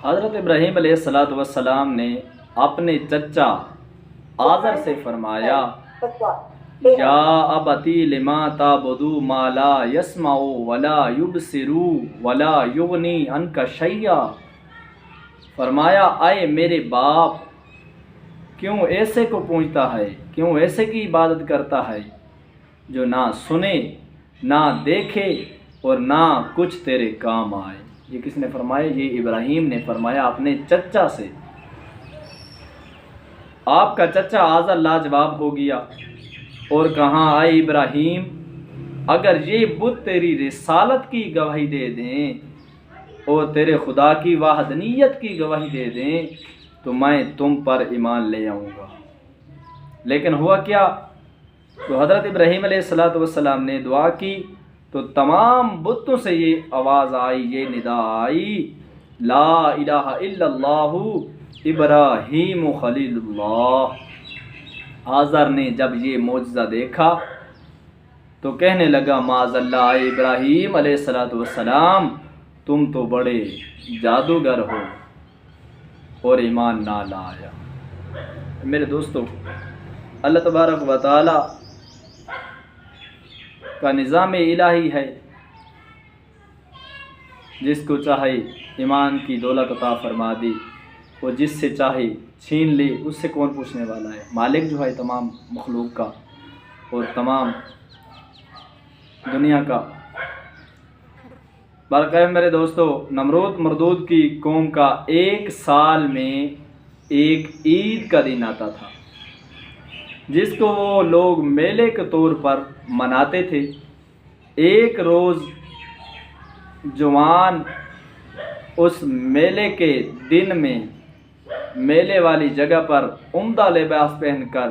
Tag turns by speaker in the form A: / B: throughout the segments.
A: حضرت ابراہیم علیہ الصلوۃ والسلام نے اپنے چچا آذر سے فرمایا یا ابتی لما تعبدوا ما لا يسمع ولا يبصر ولا یغنی عنک شیئا، فرمایا اے میرے باپ، کیوں ایسے کو پوجتا ہے، کیوں ایسے کی عبادت کرتا ہے جو نہ سنے نہ دیکھے اور نہ کچھ تیرے کام آئے۔ یہ کس نے فرمایا؟ یہ ابراہیم نے فرمایا اپنے چچا سے۔ آپ کا چچا آذر لاجواب ہو گیا اور کہا اے ابراہیم، اگر یہ بت تیری رسالت کی گواہی دے دیں اور تیرے خدا کی وحدانیت کی گواہی دے دیں تو میں تم پر ایمان لے آؤں گا۔ لیکن ہوا کیا؟ تو حضرت ابراہیم علیہ السلام نے دعا کی تو تمام بتوں سے یہ آواز آئی، یہ ندا آئی، لا الہ الا اللہ ابراہیم خلیل اللہ۔ آذر نے جب یہ معجزہ دیکھا تو کہنے لگا معاذ اللہ، اے ابراہیم علیہ السلام، تم تو بڑے جادوگر ہو، اور ایمان نہ لایا۔ میرے دوستو، اللہ تبارک و تعالی کا نظام الہی ہے، جس کو چاہے ایمان کی دولت عطا فرما دی اور جس سے چاہے چھین لے، اس سے کون پوچھنے والا ہے؟ مالک جو ہے تمام مخلوق کا اور تمام دنیا کا۔ برقع میرے دوستو، نمرود مردود کی قوم کا ایک سال میں ایک عید کا دن آتا تھا، جس کو وہ لوگ میلے کے طور پر مناتے تھے۔ ایک روز جوان اس میلے کے دن میں میلے والی جگہ پر عمدہ لباس پہن کر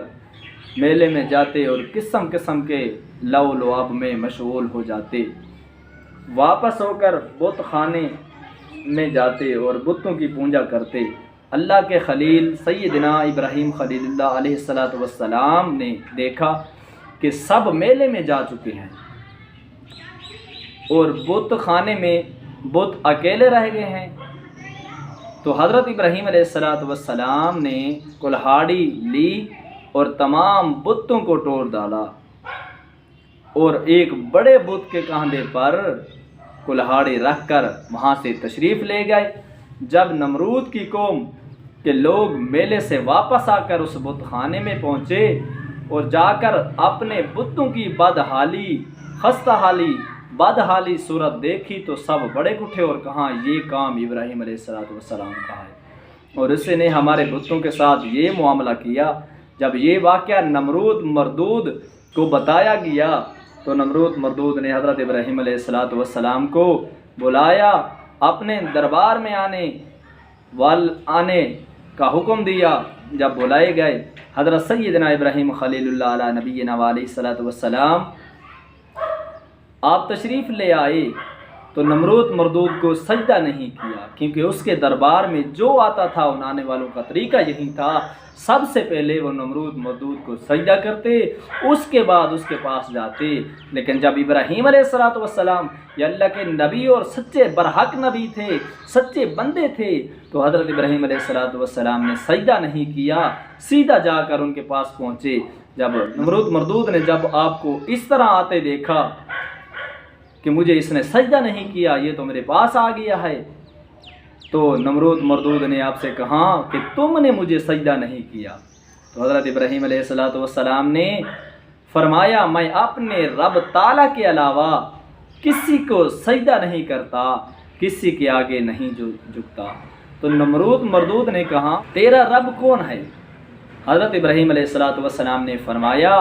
A: میلے میں جاتے اور قسم قسم کے لو لعب میں مشغول ہو جاتے، واپس ہو کر بت خانے میں جاتے اور بتوں کی پوجا کرتے۔ اللہ کے خلیل سیدنا ابراہیم خلیل اللہ علیہ السلام نے دیکھا کہ سب میلے میں جا چکے ہیں اور بت خانے میں بت اکیلے رہ گئے ہیں۔ تو حضرت ابراہیم علیہ السلام نے کلہاڑی لی اور تمام بتوں کو توڑ ڈالا اور ایک بڑے بت کے کاندھے پر کلہاڑی رکھ کر وہاں سے تشریف لے گئے۔ جب نمرود کی قوم کے لوگ میلے سے واپس آ کر اس بت خانے میں پہنچے اور جا کر اپنے بتوں کی بدحالی، خستہ حالی، بدحالی صورت دیکھی تو سب بڑے اٹھے اور کہا یہ کام ابراہیم علیہ السلام کا ہے اور اس نے ہمارے بتوں کے ساتھ یہ معاملہ کیا۔ جب یہ واقعہ نمرود مردود کو بتایا گیا تو نمرود مردود نے حضرت ابراہیم علیہ السلام کو بلایا، اپنے دربار میں آنے کا حکم دیا۔ جب بلائے گئے، حضرت سیدنا ابراہیم خلیل اللہ علیہ نبینا علیہ السلام آپ تشریف لے آئے تو نمرود مردود کو سجدہ نہیں کیا، کیونکہ اس کے دربار میں جو آتا تھا ان آنے والوں کا طریقہ یہی تھا، سب سے پہلے وہ نمرود مردود کو سجدہ کرتے، اس کے بعد اس کے پاس جاتے۔ لیکن جب ابراہیم علیہ السلام یہ اللہ کے نبی اور سچے برحق نبی تھے، سچے بندے تھے، تو حضرت ابراہیم علیہ السلام نے سجدہ نہیں کیا، سیدھا جا کر ان کے پاس پہنچے۔ جب نمرود مردود نے جب آپ کو اس طرح آتے دیکھا کہ مجھے اس نے سجدہ نہیں کیا، یہ تو میرے پاس آ گیا ہے، تو نمرود مردود نے آپ سے کہا کہ تم نے مجھے سجدہ نہیں کیا۔ تو حضرت ابراہیم علیہ السلام نے فرمایا میں اپنے رب تعالیٰ کے علاوہ کسی کو سجدہ نہیں کرتا، کسی کے آگے نہیں جھکتا۔ تو نمرود مردود نے کہا تیرا رب کون ہے؟ حضرت ابراہیم علیہ السلام نے فرمایا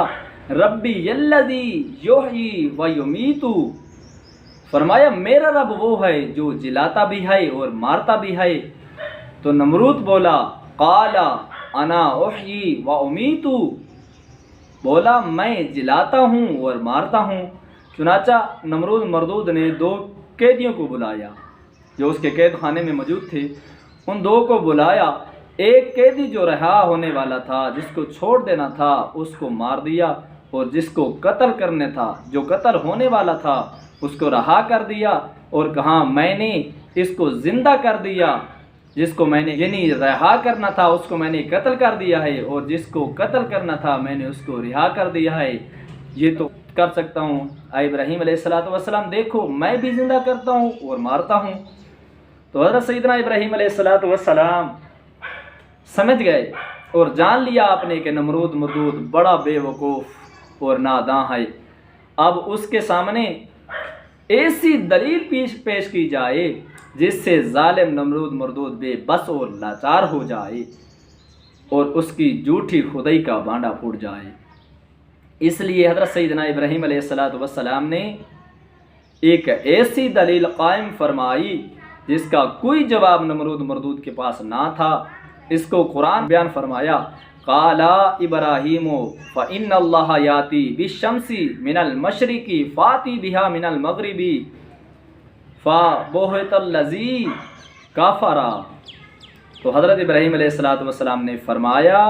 A: ربی الذی یحیی و یمیت، فرمایا میرا رب وہ ہے جو جلاتا بھی ہے اور مارتا بھی ہے۔ تو نمرود بولا قال انا احیی و امیت، بولا میں جلاتا ہوں اور مارتا ہوں۔ چنانچہ نمرود مردود نے دو قیدیوں کو بلایا جو اس کے قید خانے میں موجود تھے، ان دو کو بلایا۔ ایک قیدی جو رہا ہونے والا تھا، جس کو چھوڑ دینا تھا، اس کو مار دیا، اور جس کو قتل کرنے تھا، جو قتل ہونے والا تھا، اس کو رہا کر دیا اور کہا میں نے اس کو زندہ کر دیا جس کو میں نے یعنی رہا کرنا تھا اس کو میں نے قتل کر دیا ہے، اور جس کو قتل کرنا تھا میں نے اس کو رہا کر دیا ہے، یہ تو کر سکتا ہوں۔ اے ابراہیم علیہ السلام دیکھو میں بھی زندہ کرتا ہوں اور مارتا ہوں۔ تو حضرت سیدنا ابراہیم علیہ السلام سمجھ گئے اور جان لیا آپ نے کہ نمرود مردود بڑا بے وقوف اور ناداں ہے۔ اب اس کے سامنے ایسی دلیل پیش کی جائے جس سے ظالم نمرود مردود بے بس اور لاچار ہو جائے اور اس کی جھوٹی خدائی کا بانڈا پھوٹ جائے۔ اس لیے حضرت سیدنا ابراہیم علیہ السلام نے ایک ایسی دلیل قائم فرمائی جس کا کوئی جواب نمرود مردود کے پاس نہ تھا۔ اس کو قرآن بیان فرمایا، قال ابراہیم فإن اللہ یاتی بالشمس من المشرق فاتی بها من المغرب فبہت الذی کفر۔ تو حضرت ابراہیم علیہ السلام نے فرمایا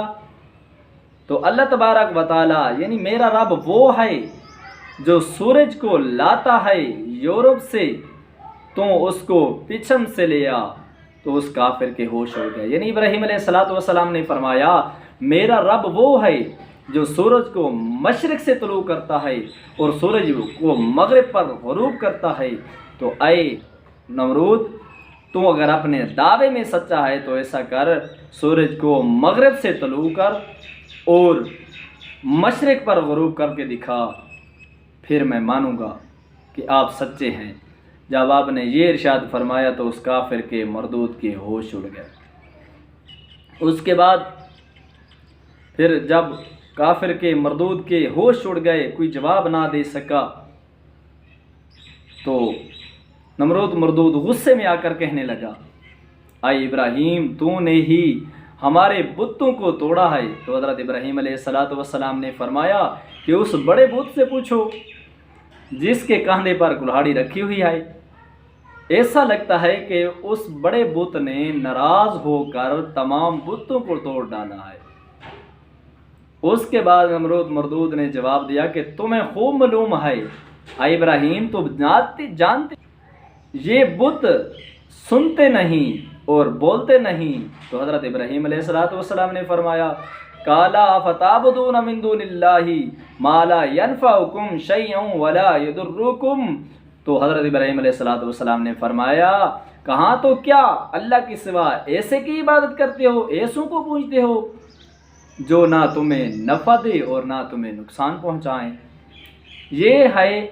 A: تو اللہ تبارک و تعالی یعنی میرا رب وہ ہے جو سورج کو لاتا ہے یورپ سے، تو اس کو پچھم سے لیا تو اس کافر کے ہوش ہو گئے۔ یعنی ابراہیم علیہ السلام نے فرمایا میرا رب وہ ہے جو سورج کو مشرق سے طلوع کرتا ہے اور سورج کو مغرب پر غروب کرتا ہے۔ تو اے نمرود تو اگر اپنے دعوے میں سچا ہے تو ایسا کر، سورج کو مغرب سے طلوع کر اور مشرق پر غروب کر کے دکھا، پھر میں مانوں گا کہ آپ سچے ہیں۔ جب آپ نے یہ ارشاد فرمایا تو اس کافر کے مردود کے ہوش اڑ گئے۔ اس کے بعد پھر جب کافر کے مردود کے ہوش اڑ گئے، کوئی جواب نہ دے سکا، تو نمرود مردود غصے میں آ کر کہنے لگا، اے ابراہیم تو نے ہی ہمارے بتوں کو توڑا ہے۔ تو حضرت ابراہیم علیہ السلام نے فرمایا کہ اس بڑے بت سے پوچھو جس کے کاندھے پر کلہاڑی رکھی ہوئی ہے۔ ایسا لگتا ہے کہ اس بڑے بت نے ناراض ہو کر تمام بتوں کو توڑ ڈالا ہے۔ اس کے بعد نمرود مردود نے جواب دیا کہ تمہیں خوب معلوم ہے اے ابراہیم، تو جانتے یہ بت سنتے نہیں اور بولتے نہیں۔ تو حضرت ابراہیم علیہ السلام نے فرمایا، قال فتعبدون من دون اللہ ما لا ينفعکم شیئا ولا یضرکم۔ تو حضرت ابراہیم علیہ السلام نے فرمایا، کہاں تو کیا اللہ کے سوا ایسے کی عبادت کرتے ہو، ایسوں کو پوجتے ہو جو نہ تمہیں نفع دے اور نہ تمہیں نقصان پہنچائیں۔ یہ ہے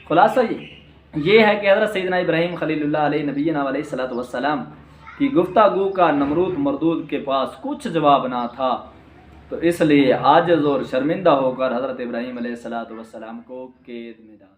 A: خلاصہ، یہ ہے کہ حضرت سیدنا ابراہیم خلیل اللہ علیہ نبینا علیہ السلام کی گفتگو کا نمرود مردود کے پاس کچھ جواب نہ تھا، تو اس لیے عاجز اور شرمندہ ہو کر حضرت ابراہیم علیہ السلام کو قید میں ڈال